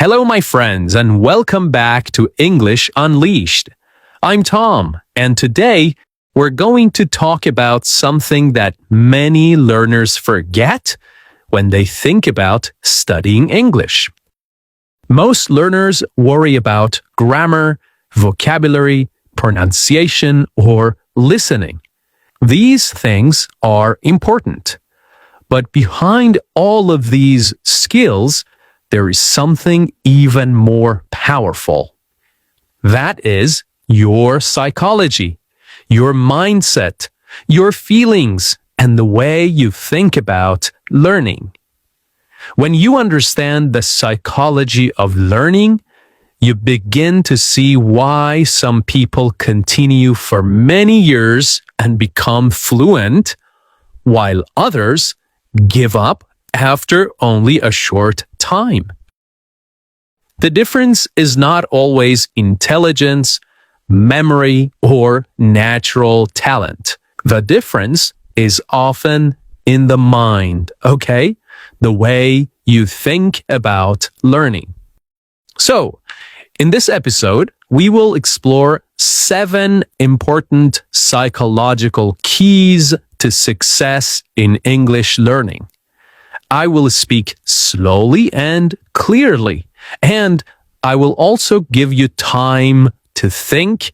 Hello, my friends, and welcome back to English Unleashed. I'm Tom, and today we're going to talk about something that many learners forget when they think about studying English. Most learners worry about grammar, vocabulary, pronunciation, or listening. These things are important. But behind all of these skills, there is something even more powerful. That is your psychology, your mindset, your feelings, and the way you think about learning. When you understand the psychology of learning, you begin to see why some people continue for many years and become fluent, while others give up after only a short time. The difference is not always intelligence, memory, or natural talent. The difference is often in the mind, okay? The way you think about learning. So, in this episode, we will explore 7 important psychological keys to success in English learning. I will speak slowly and clearly, and I will also give you time to think,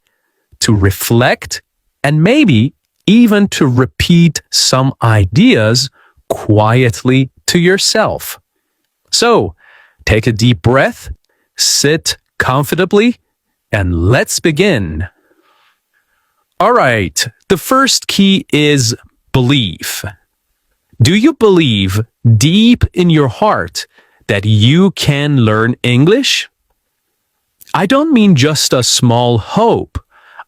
to reflect, and maybe even to repeat some ideas quietly to yourself. So, take a deep breath, sit comfortably, and let's begin. All right, the first key is belief. Do you believe deep in your heart that you can learn English? I don't mean just a small hope.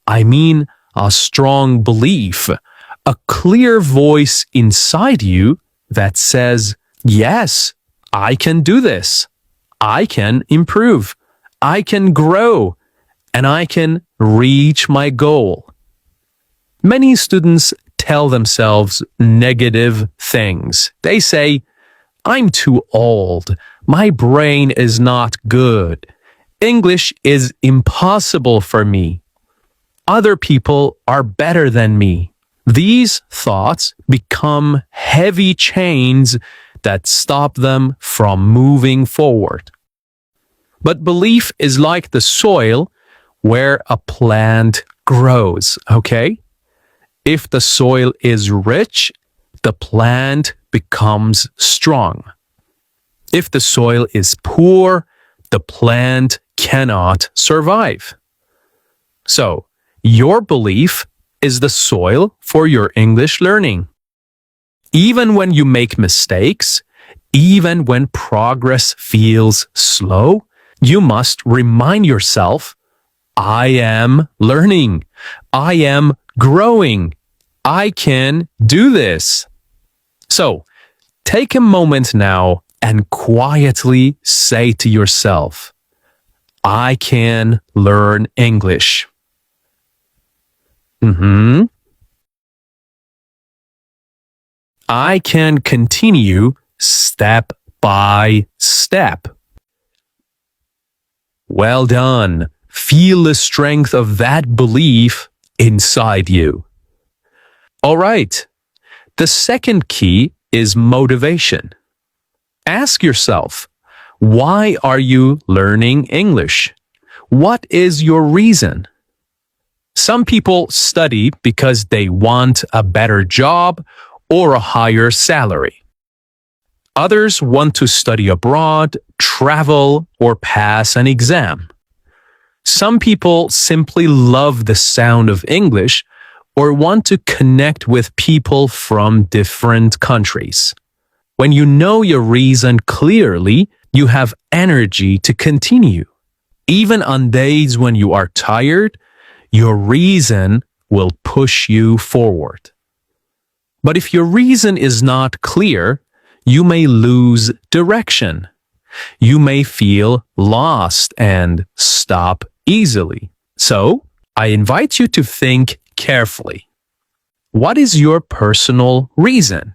I mean a strong belief, a clear voice inside you that says, yes, I can do this. I can improve. I can grow. And I can reach my goal. Many students tell themselves negative things. They say, I'm too old. My brain is not good. English is impossible for me. Other people are better than me. These thoughts become heavy chains that stop them from moving forward. But belief is like the soil where a plant grows, okay? If the soil is rich, the plant becomes strong. If the soil is poor, the plant cannot survive. So, your belief is the soil for your English learning. Even when you make mistakes, even when progress feels slow, you must remind yourself, I am learning. I am growing. I can do this. So, take a moment now and quietly say to yourself, I can learn English. I can continue step by step. Well done. Feel the strength of that belief inside you. All right. The second key is motivation. Ask yourself, why are you learning English? What is your reason? Some people study because they want a better job or a higher salary. Others want to study abroad, travel, or pass an exam. Some people simply love the sound of English or want to connect with people from different countries. When you know your reason clearly, you have energy to continue. Even on days when you are tired, your reason will push you forward. But if your reason is not clear, you may lose direction. You may feel lost and stop easily. So, I invite you to think carefully. What is your personal reason?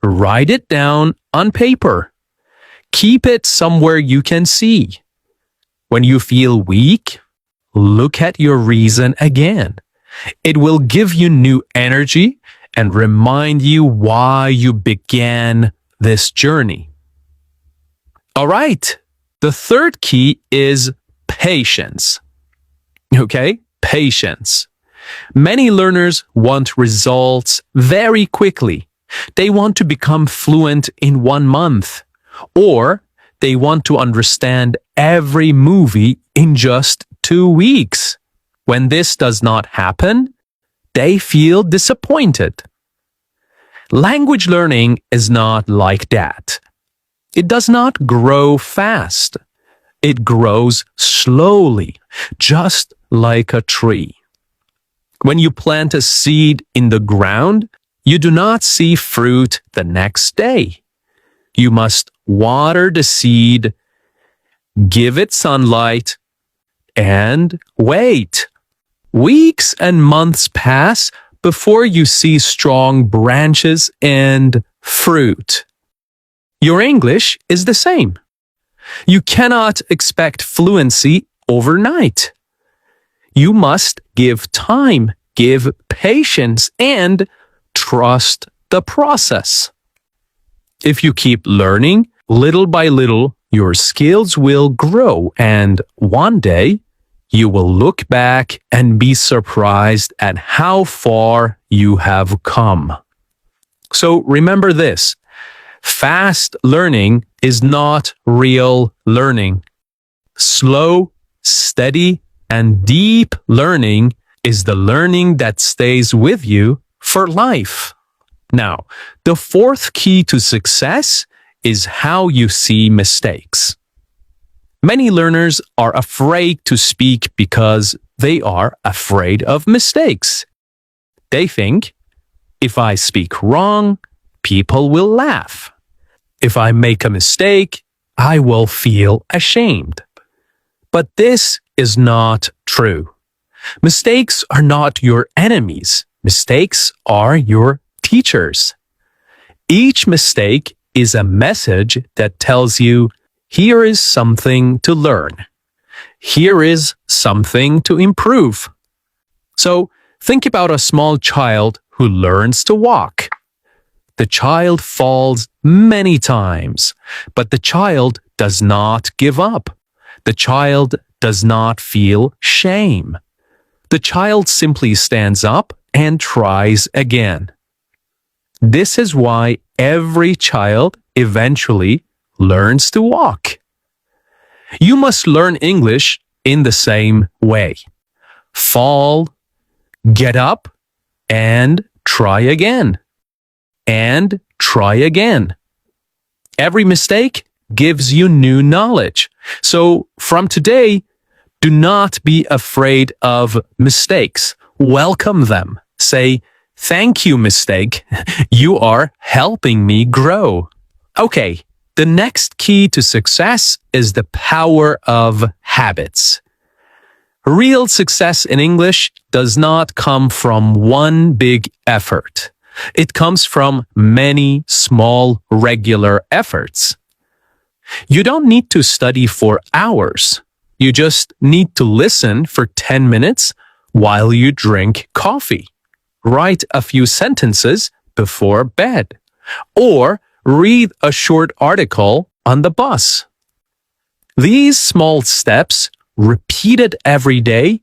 Write it down on paper. Keep it somewhere you can see. When you feel weak, look at your reason again. It will give you new energy and remind you why you began this journey. All right. The third key is patience. Okay? Patience. Many learners want results very quickly. They want to become fluent in 1 month, or they want to understand every movie in just 2 weeks. When this does not happen, they feel disappointed. Language learning is not like that. It does not grow fast. It grows slowly, just like a tree. When you plant a seed in the ground, you do not see fruit the next day. You must water the seed, give it sunlight, and wait. Weeks and months pass before you see strong branches and fruit. Your English is the same. You cannot expect fluency overnight. You must give time, give patience, and trust the process. If you keep learning, little by little, your skills will grow, and one day, you will look back and be surprised at how far you have come. So remember this: fast learning is not real learning. Slow, steady, and deep learning is the learning that stays with you for life. Now, the fourth key to success is how you see mistakes. Many learners are afraid to speak because they are afraid of mistakes. They think, if I speak wrong, people will laugh. If I make a mistake, I will feel ashamed. But this is not true. Mistakes are not your enemies. Mistakes are your teachers. Each mistake is a message that tells you, here is something to learn. Here is something to improve. So think about a small child who learns to walk. The child falls many times, but the child does not give up. The child does not feel shame. The child simply stands up and tries again. This is why every child eventually learns to walk. You must learn English in the same way. Fall, get up, and try again. And try again. Every mistake gives you new knowledge. So from today, do not be afraid of mistakes. Welcome them. Say, thank you, mistake. You are helping me grow. Okay, the next key to success is the power of habits. Real success in English does not come from one big effort. It comes from many small, regular efforts. You don't need to study for hours. You just need to listen for 10 minutes while you drink coffee. Write a few sentences before bed. Or read a short article on the bus. These small steps, repeated every day,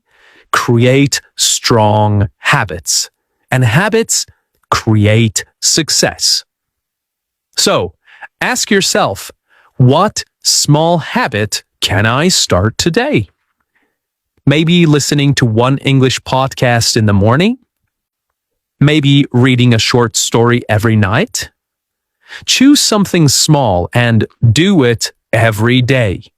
create strong habits. And habits create success. So, ask yourself, what small habit can I start today? Maybe listening to one English podcast in the morning? Maybe reading a short story every night? Choose something small and do it every day.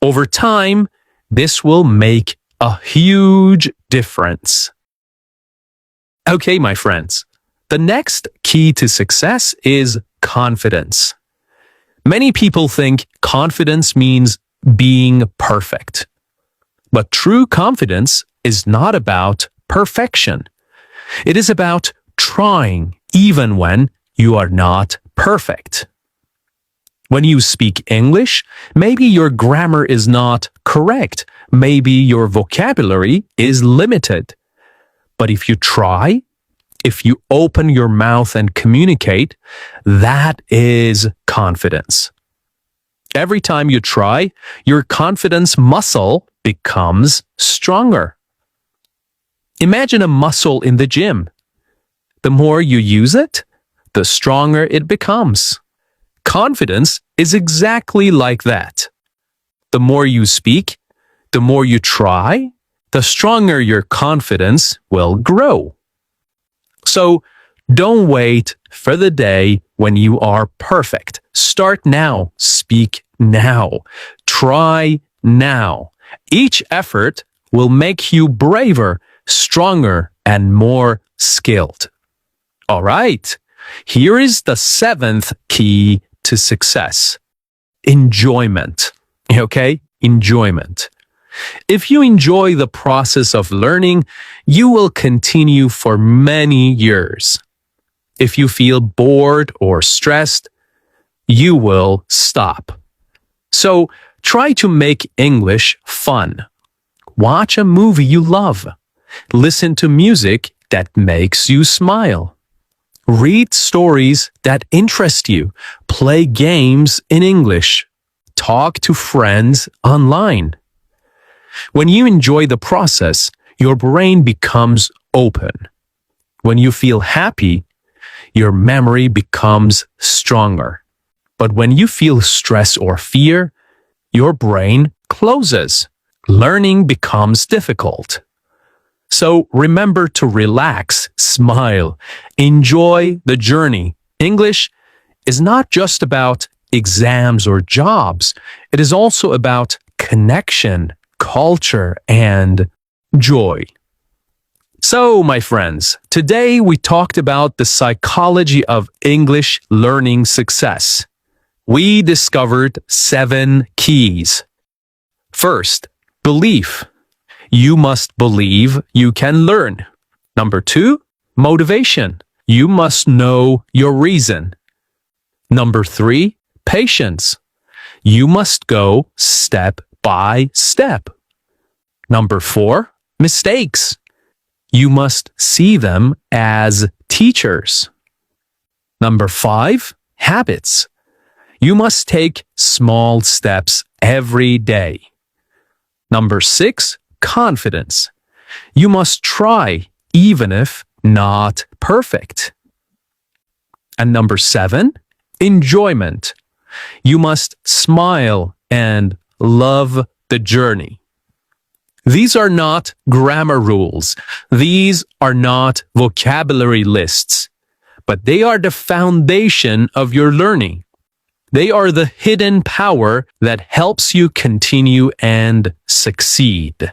Over time, this will make a huge difference. Okay, my friends. The next key to success is confidence. Many people think confidence means being perfect. But true confidence is not about perfection. It is about trying even when you are not perfect. When you speak English, maybe your grammar is not correct. Maybe your vocabulary is limited. But if you try, if you open your mouth and communicate, that is confidence. Every time you try, your confidence muscle becomes stronger. Imagine a muscle in the gym. The more you use it, the stronger it becomes. Confidence is exactly like that. The more you speak, the more you try, the stronger your confidence will grow. So, don't wait for the day when you are perfect. Start now. Speak now. Try now. Each effort will make you braver, stronger, and more skilled. All right. Here is the seventh key to success. Enjoyment. Okay? Enjoyment. If you enjoy the process of learning, you will continue for many years. If you feel bored or stressed, you will stop. So try to make English fun. Watch a movie you love. Listen to music that makes you smile. Read stories that interest you. Play games in English. Talk to friends online. When you enjoy the process, your brain becomes open. When you feel happy, your memory becomes stronger. But when you feel stress or fear, your brain closes. Learning becomes difficult. So remember to relax, smile, enjoy the journey. English is not just about exams or jobs. It is also about connection, culture, and joy. So, my friends, today we talked about the psychology of English learning success. We discovered 7 keys. First, belief. You must believe you can learn. Number 2, motivation. You must know your reason. Number 3, patience. You must go step by step. Number 4, mistakes. You must see them as teachers. Number 5, habits. You must take small steps every day. Number 6, confidence. You must try even if not perfect. And number 7, enjoyment. You must smile and love the journey. These are not grammar rules. These are not vocabulary lists. But they are the foundation of your learning. They are the hidden power that helps you continue and succeed.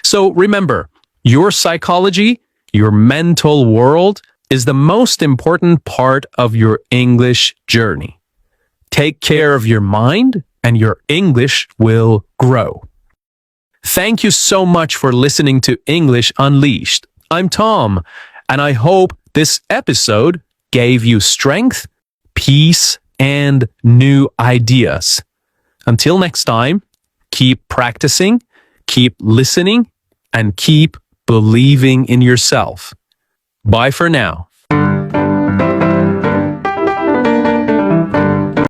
So remember, your psychology, your mental world, is the most important part of your English journey. Take care of your mind, and your English will grow. Thank you so much for listening to English Unleashed. I'm Tom, and I hope this episode gave you strength, peace, and new ideas. Until next time, keep practicing, keep listening, and keep believing in yourself. Bye for now.